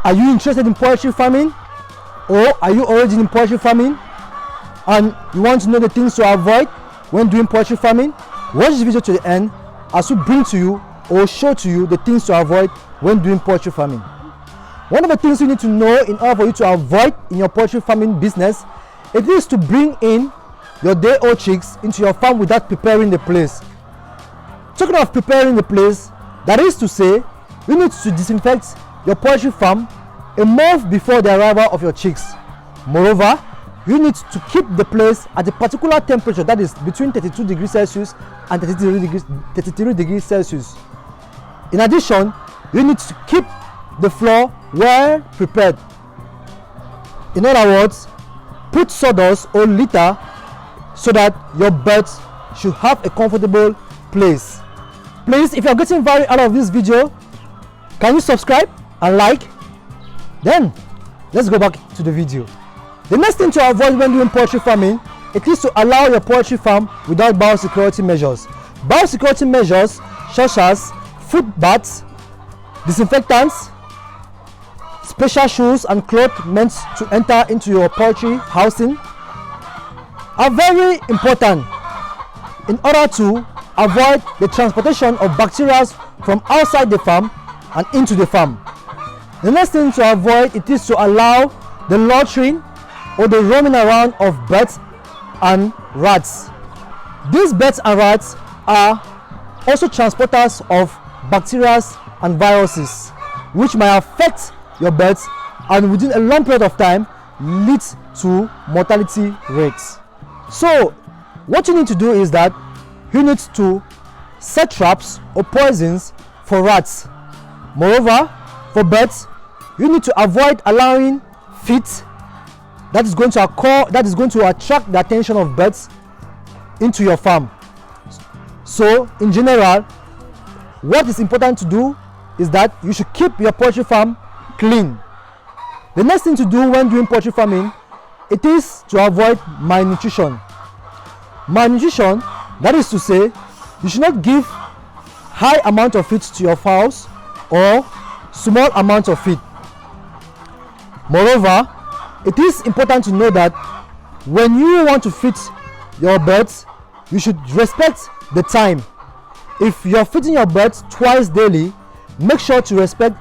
Are you interested in poultry farming, or are you already in poultry farming and you want to know the things to avoid when doing poultry farming? Watch this video to the end as we bring to you or show to you the things to avoid when doing poultry farming. One of the things you need to know in order for you to avoid in your poultry farming business, it is to bring in your day-old chicks into your farm without preparing the place. Talking of preparing the place, that is to say, you need to disinfect your poultry farm a month before the arrival of your chicks. Moreover, you need to keep the place at a particular temperature, that is between 32 degrees Celsius and 33 degrees Celsius. In addition, you need to keep the floor well prepared. In other words, put sawdust or litter so that your birds should have a comfortable place. Please, if you are getting value out of this video, can you subscribe and like? Then let's go back to the video. The next thing to avoid when doing poultry farming, it is to allow your poultry farm without biosecurity measures. Biosecurity measures such as food baths, disinfectants, special shoes and clothes meant to enter into your poultry housing are very important in order to avoid the transportation of bacteria from outside the farm and into the farm. The next thing to avoid, it is to allow the loitering or the roaming around of birds and rats. These birds and rats are also transporters of bacteria and viruses, which may affect your birds and within a long period of time lead to mortality rates. So what you need to do is that you need to set traps or poisons for rats. Moreover, for birds, you need to avoid allowing feed that is going to attract the attention of birds into your farm. So in general, what is important to do is that you should keep your poultry farm clean. The next thing to do when doing poultry farming, it is to avoid malnutrition. Malnutrition, that is to say, you should not give high amount of feed to your fowls or small amount of feed. Moreover, it is important to know that when you want to feed your birds, you should respect the time. If you're feeding your birds twice daily, make sure to respect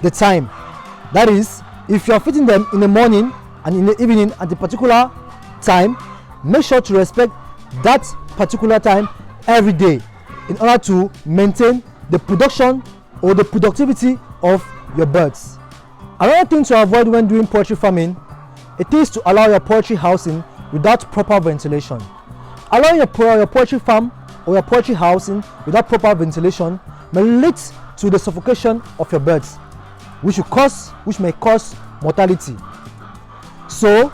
the time. That is, if you're feeding them in the morning and in the evening at a particular time, make sure to respect that particular time every day in order to maintain the production or the productivity of your birds. Another thing to avoid when doing poultry farming, it is to allow your poultry housing without proper ventilation. Allowing your poultry farm or your poultry housing without proper ventilation may lead to the suffocation of your birds, which may cause mortality. So,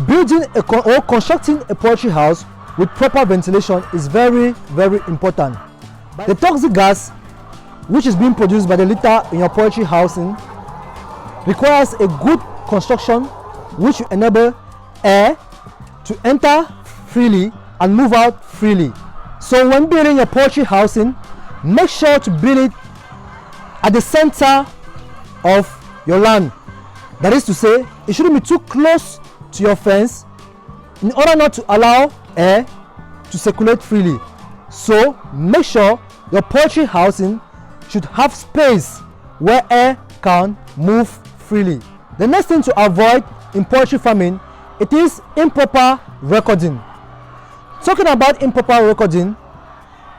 building or constructing a poultry house with proper ventilation is very, very important. The toxic gas which is being produced by the litter in your poultry housing requires a good construction which will enable air to enter freely and move out freely. So when building your poultry housing, make sure to build it at the center of your land. That is to say, it shouldn't be too close to your fence in order not to allow air to circulate freely. So make sure your poultry housing should have space where air can move freely. The next thing to avoid in poultry farming, it is improper recording. Talking about improper recording,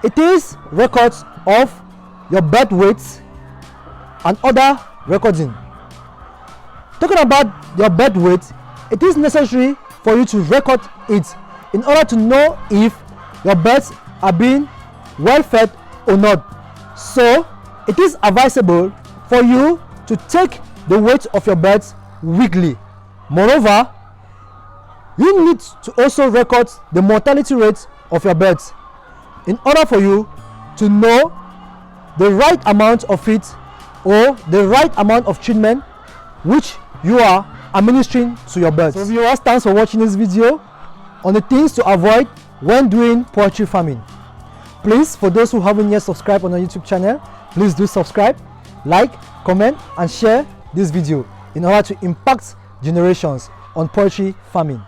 it is records of your bird weights and other recording. Talking about your bird weight, it is necessary for you to record it in order to know if your birds are being well fed or not. So it is advisable for you to take the weight of your birds weekly. Moreover, you need to also record the mortality rate of your birds in order for you to know the right amount of feed or the right amount of treatment which you are administering to your birds. So viewers, thanks for watching this video on the things to avoid when doing poultry farming. Please, for those who haven't yet subscribed on our YouTube channel, please do subscribe, like, comment and share this video in order to impact generations on poultry farming.